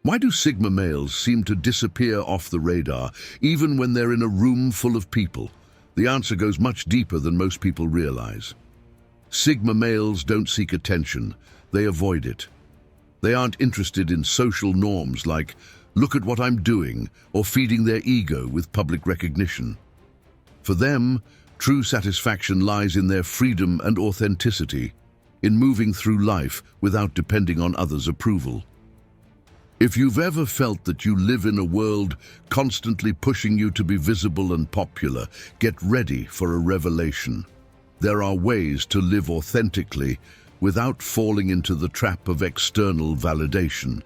Why do Sigma males seem to disappear off the radar, even when they're in a room full of people? The answer goes much deeper than most people realize. Sigma males don't seek attention, they avoid it. They aren't interested in social norms like, "Look at what I'm doing," or feeding their ego with public recognition. For them, true satisfaction lies in their freedom and authenticity, in moving through life without depending on others' approval. If you've ever felt that you live in a world constantly pushing you to be visible and popular, get ready for a revelation. There are ways to live authentically without falling into the trap of external validation.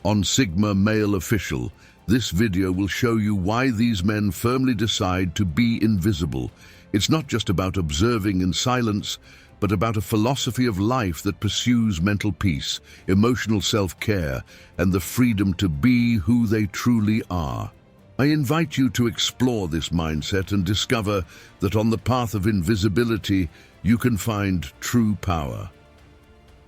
On Sigma Male Official, this video will show you why these men firmly decide to be invisible. It's not just about observing in silence, but about a philosophy of life that pursues mental peace, emotional self-care, and the freedom to be who they truly are. I invite you to explore this mindset and discover that on the path of invisibility, you can find true power.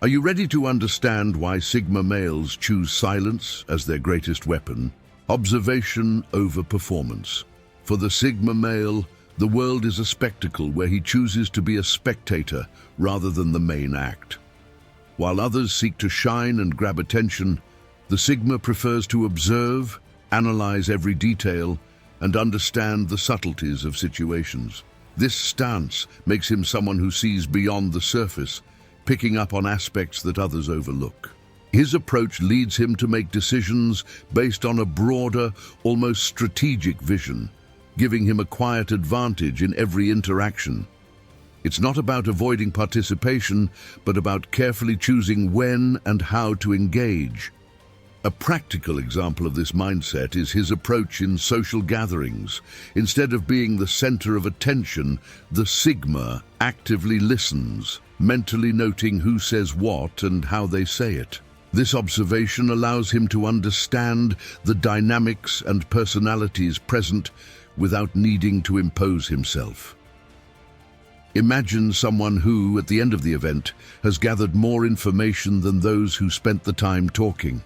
Are you ready to understand why Sigma males choose silence as their greatest weapon? Observation over performance. For the Sigma male, the world is a spectacle where he chooses to be a spectator rather than the main act. While others seek to shine and grab attention, the Sigma prefers to observe, analyze every detail, and understand the subtleties of situations. This stance makes him someone who sees beyond the surface, picking up on aspects that others overlook. His approach leads him to make decisions based on a broader, almost strategic vision, giving him a quiet advantage in every interaction. It's not about avoiding participation, but about carefully choosing when and how to engage. A practical example of this mindset is his approach in social gatherings. Instead of being the center of attention, the Sigma actively listens, mentally noting who says what and how they say it. This observation allows him to understand the dynamics and personalities present without needing to impose himself. Imagine someone who, at the end of the event, has gathered more information than those who spent the time talking.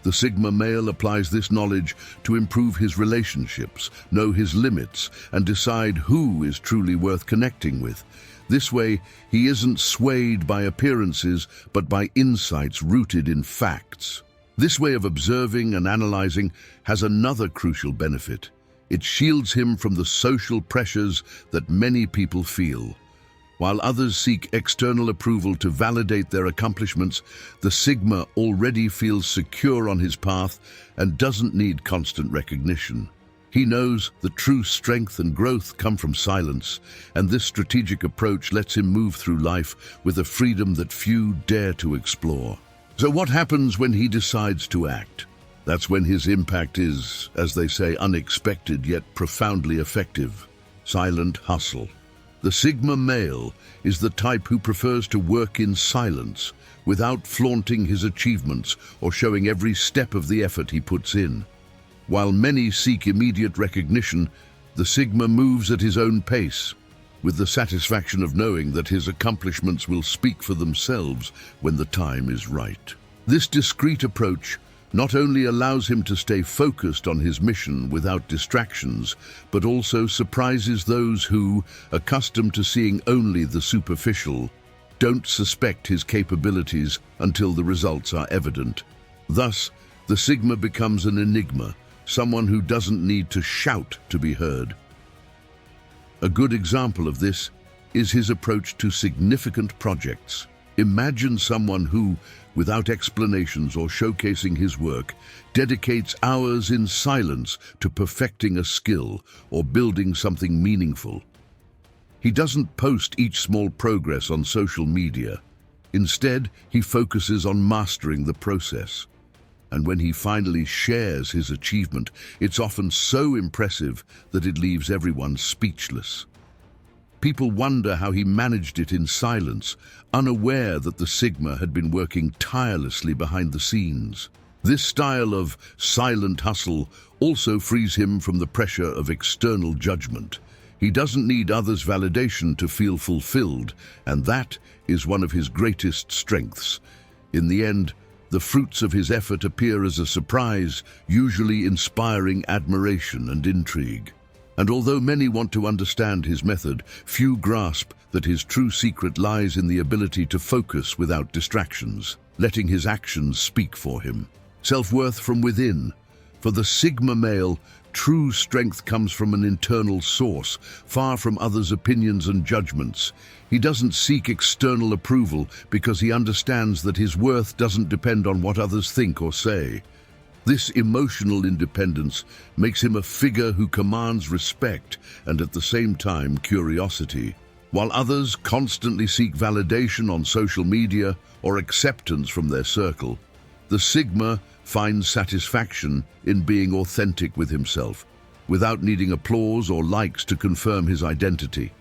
The Sigma male applies this knowledge to improve his relationships, know his limits, and decide who is truly worth connecting with. This way, he isn't swayed by appearances, but by insights rooted in facts. This way of observing and analyzing has another crucial benefit. It shields him from the social pressures that many people feel. While others seek external approval to validate their accomplishments, the Sigma already feels secure on his path and doesn't need constant recognition. He knows that true strength and growth come from silence, and this strategic approach lets him move through life with a freedom that few dare to explore. So what happens when he decides to act? That's when his impact is, as they say, unexpected yet profoundly effective. Silent hustle. The Sigma male is the type who prefers to work in silence, without flaunting his achievements or showing every step of the effort he puts in. While many seek immediate recognition, the Sigma moves at his own pace, with the satisfaction of knowing that his accomplishments will speak for themselves when the time is right. This discreet approach not only allows him to stay focused on his mission without distractions, but also surprises those who, accustomed to seeing only the superficial, don't suspect his capabilities until the results are evident. Thus, the Sigma becomes an enigma, someone who doesn't need to shout to be heard. A good example of this is his approach to significant projects. Imagine someone who, without explanations or showcasing his work, dedicates hours in silence to perfecting a skill or building something meaningful. He doesn't post each small progress on social media. Instead, he focuses on mastering the process. And when he finally shares his achievement, it's often so impressive that it leaves everyone speechless. People wonder how he managed it in silence, unaware that the Sigma had been working tirelessly behind the scenes. This style of silent hustle also frees him from the pressure of external judgment. He doesn't need others' validation to feel fulfilled, and that is one of his greatest strengths. In the end, the fruits of his effort appear as a surprise, usually inspiring admiration and intrigue. And although many want to understand his method, few grasp that his true secret lies in the ability to focus without distractions, letting his actions speak for him. Self-worth from within. For the Sigma male, true strength comes from an internal source, far from others' opinions and judgments. He doesn't seek external approval because he understands that his worth doesn't depend on what others think or say. This emotional independence makes him a figure who commands respect and at the same time curiosity. While others constantly seek validation on social media or acceptance from their circle, the Sigma finds satisfaction in being authentic with himself, without needing applause or likes to confirm his identity.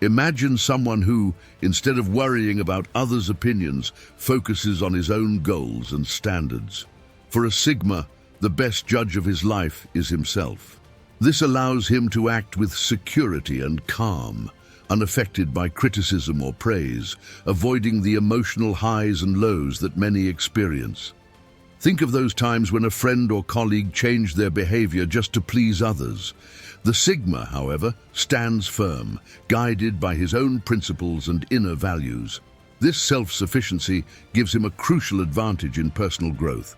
Imagine someone who, instead of worrying about others' opinions, focuses on his own goals and standards. For a Sigma, the best judge of his life is himself. This allows him to act with security and calm, unaffected by criticism or praise, avoiding the emotional highs and lows that many experience. Think of those times when a friend or colleague changed their behavior just to please others. The Sigma, however, stands firm, guided by his own principles and inner values. This self-sufficiency gives him a crucial advantage in personal growth.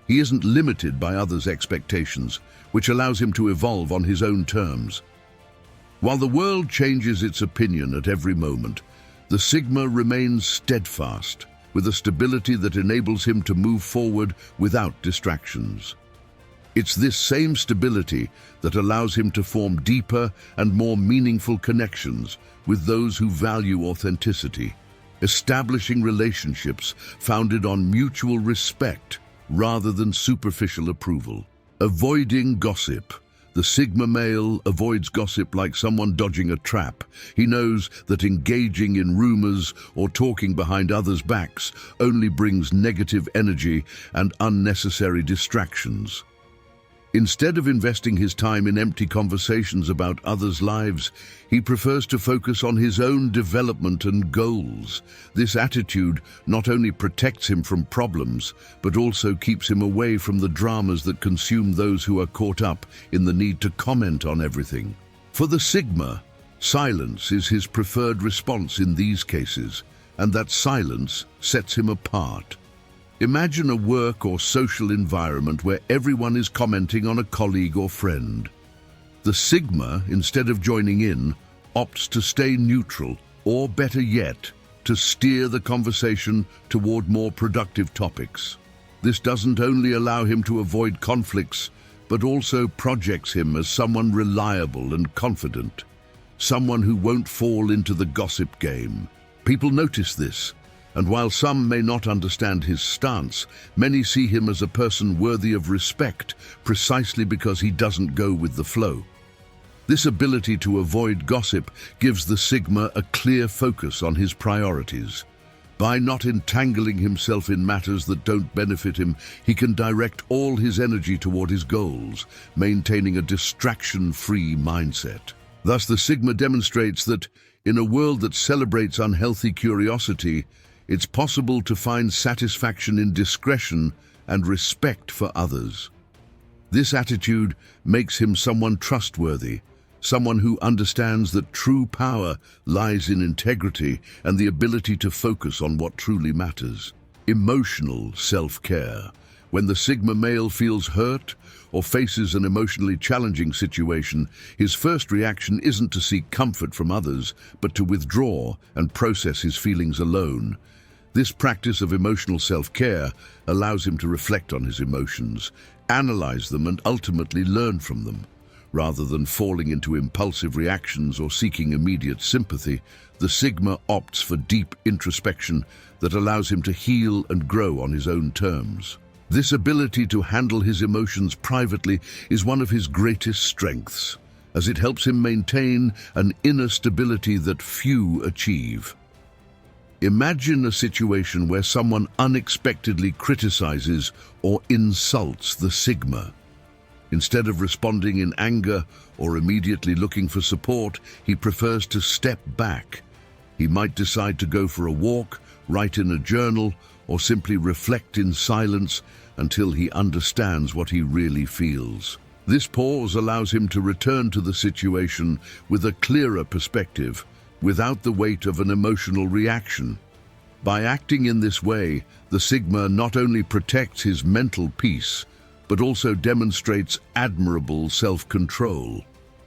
He isn't limited by others' expectations, which allows him to evolve on his own terms. While the world changes its opinion at every moment, the Sigma remains steadfast, with a stability that enables him to move forward without distractions. It's this same stability that allows him to form deeper and more meaningful connections with those who value authenticity, establishing relationships founded on mutual respect rather than superficial approval. Avoiding gossip. The Sigma male avoids gossip like someone dodging a trap. He knows that engaging in rumors or talking behind others' backs only brings negative energy and unnecessary distractions. Instead of investing his time in empty conversations about others' lives, he prefers to focus on his own development and goals. This attitude not only protects him from problems, but also keeps him away from the dramas that consume those who are caught up in the need to comment on everything. For the Sigma, silence is his preferred response in these cases, and that silence sets him apart. Imagine a work or social environment where everyone is commenting on a colleague or friend. The Sigma, instead of joining in, opts to stay neutral, or better yet, to steer the conversation toward more productive topics. This doesn't only allow him to avoid conflicts, but also projects him as someone reliable and confident, someone who won't fall into the gossip game. People notice this, and while some may not understand his stance, many see him as a person worthy of respect precisely because he doesn't go with the flow. This ability to avoid gossip gives the Sigma a clear focus on his priorities. By not entangling himself in matters that don't benefit him, he can direct all his energy toward his goals, maintaining a distraction-free mindset. Thus, the Sigma demonstrates that, in a world that celebrates unhealthy curiosity, it's possible to find satisfaction in discretion and respect for others. This attitude makes him someone trustworthy, someone who understands that true power lies in integrity and the ability to focus on what truly matters. Emotional self-care. When the Sigma male feels hurt or faces an emotionally challenging situation, his first reaction isn't to seek comfort from others, but to withdraw and process his feelings alone. This practice of emotional self-care allows him to reflect on his emotions, analyze them, and ultimately learn from them. Rather than falling into impulsive reactions or seeking immediate sympathy, the Sigma opts for deep introspection that allows him to heal and grow on his own terms. This ability to handle his emotions privately is one of his greatest strengths, as it helps him maintain an inner stability that few achieve. Imagine a situation where someone unexpectedly criticizes or insults the Sigma. Instead of responding in anger or immediately looking for support, he prefers to step back. He might decide to go for a walk, write in a journal, or simply reflect in silence until he understands what he really feels. This pause allows him to return to the situation with a clearer perspective, without the weight of an emotional reaction. By acting in this way, the Sigma not only protects his mental peace, but also demonstrates admirable self-control.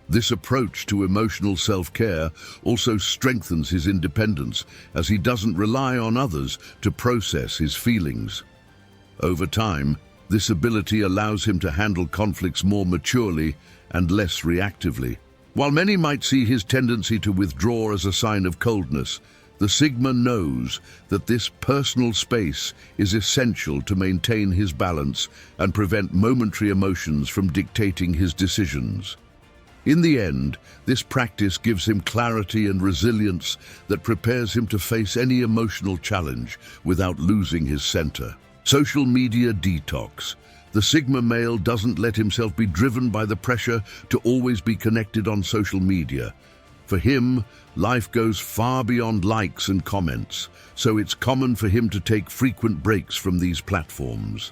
This approach to emotional self-care also strengthens his independence, as he doesn't rely on others to process his feelings. Over time, this ability allows him to handle conflicts more maturely and less reactively. While many might see his tendency to withdraw as a sign of coldness, the Sigma knows that this personal space is essential to maintain his balance and prevent momentary emotions from dictating his decisions. In the end, this practice gives him clarity and resilience that prepares him to face any emotional challenge without losing his center. Social media detox. The Sigma male doesn't let himself be driven by the pressure to always be connected on social media. For him, life goes far beyond likes and comments, so it's common for him to take frequent breaks from these platforms.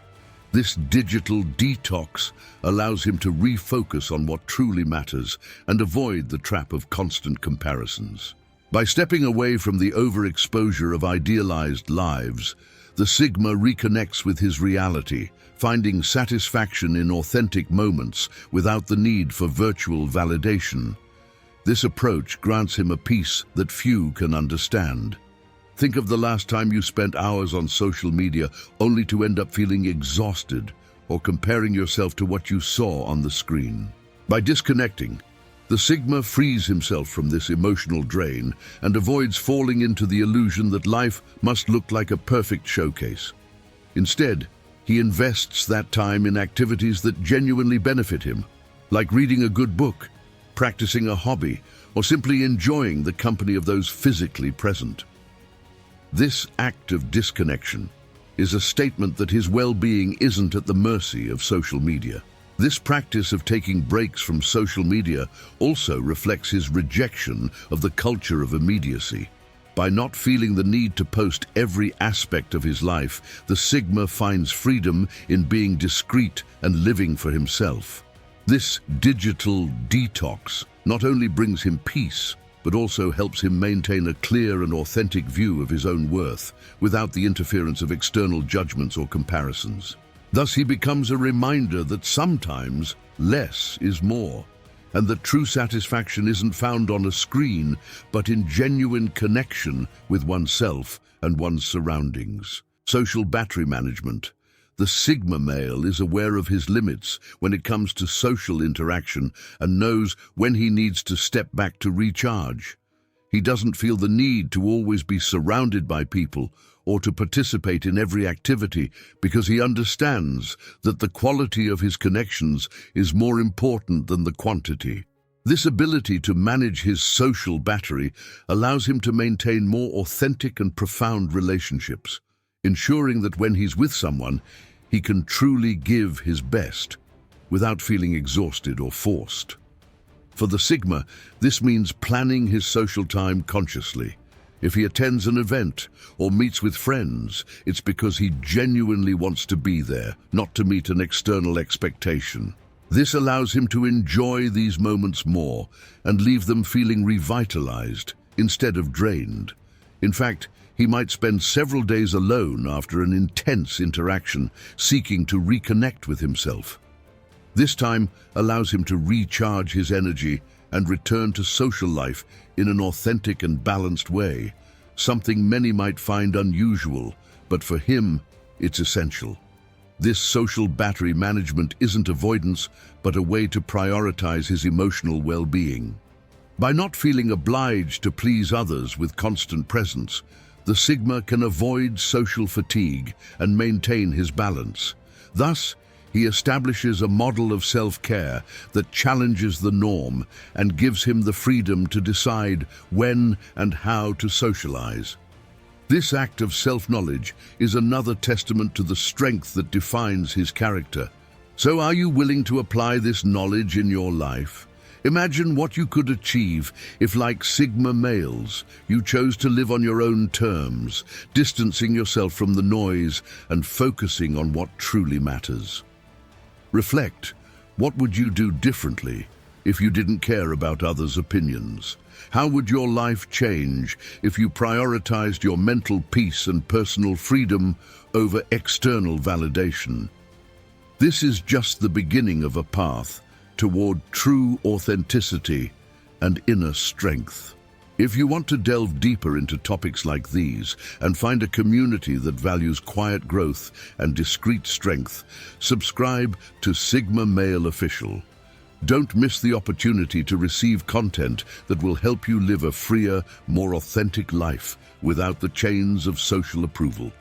This digital detox allows him to refocus on what truly matters and avoid the trap of constant comparisons. By stepping away from the overexposure of idealized lives, the Sigma reconnects with his reality, finding satisfaction in authentic moments without the need for virtual validation. This approach grants him a peace that few can understand. Think of the last time you spent hours on social media only to end up feeling exhausted or comparing yourself to what you saw on the screen. By disconnecting, the Sigma frees himself from this emotional drain and avoids falling into the illusion that life must look like a perfect showcase. Instead, he invests that time in activities that genuinely benefit him, like reading a good book, practicing a hobby, or simply enjoying the company of those physically present. This act of disconnection is a statement that his well-being isn't at the mercy of social media. This practice of taking breaks from social media also reflects his rejection of the culture of immediacy. By not feeling the need to post every aspect of his life, the Sigma finds freedom in being discreet and living for himself. This digital detox not only brings him peace, but also helps him maintain a clear and authentic view of his own worth, without the interference of external judgments or comparisons. Thus, he becomes a reminder that sometimes less is more, and that true satisfaction isn't found on a screen, but in genuine connection with oneself and one's surroundings. Social battery management. The Sigma male is aware of his limits when it comes to social interaction and knows when he needs to step back to recharge. He doesn't feel the need to always be surrounded by people or to participate in every activity because he understands that the quality of his connections is more important than the quantity. This ability to manage his social battery allows him to maintain more authentic and profound relationships, ensuring that when he's with someone, he can truly give his best without feeling exhausted or forced. For the Sigma, this means planning his social time consciously. If he attends an event or meets with friends, it's because he genuinely wants to be there, not to meet an external expectation. This allows him to enjoy these moments more and leave them feeling revitalized instead of drained. In fact, he might spend several days alone after an intense interaction, seeking to reconnect with himself. This time allows him to recharge his energy and return to social life in an authentic and balanced way, something many might find unusual, but for him, it's essential. This social battery management isn't avoidance, but a way to prioritize his emotional well-being. By not feeling obliged to please others with constant presence, the Sigma can avoid social fatigue and maintain his balance. Thus, he establishes a model of self-care that challenges the norm and gives him the freedom to decide when and how to socialize. This act of self-knowledge is another testament to the strength that defines his character. So are you willing to apply this knowledge in your life? Imagine what you could achieve if, like Sigma males, you chose to live on your own terms, distancing yourself from the noise and focusing on what truly matters. Reflect, what would you do differently if you didn't care about others' opinions? How would your life change if you prioritized your mental peace and personal freedom over external validation? This is just the beginning of a path toward true authenticity and inner strength. If you want to delve deeper into topics like these and find a community that values quiet growth and discreet strength, subscribe to Sigma Male Official. Don't miss the opportunity to receive content that will help you live a freer, more authentic life without the chains of social approval.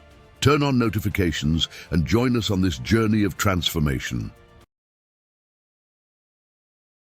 Turn on notifications and join us on this journey of transformation.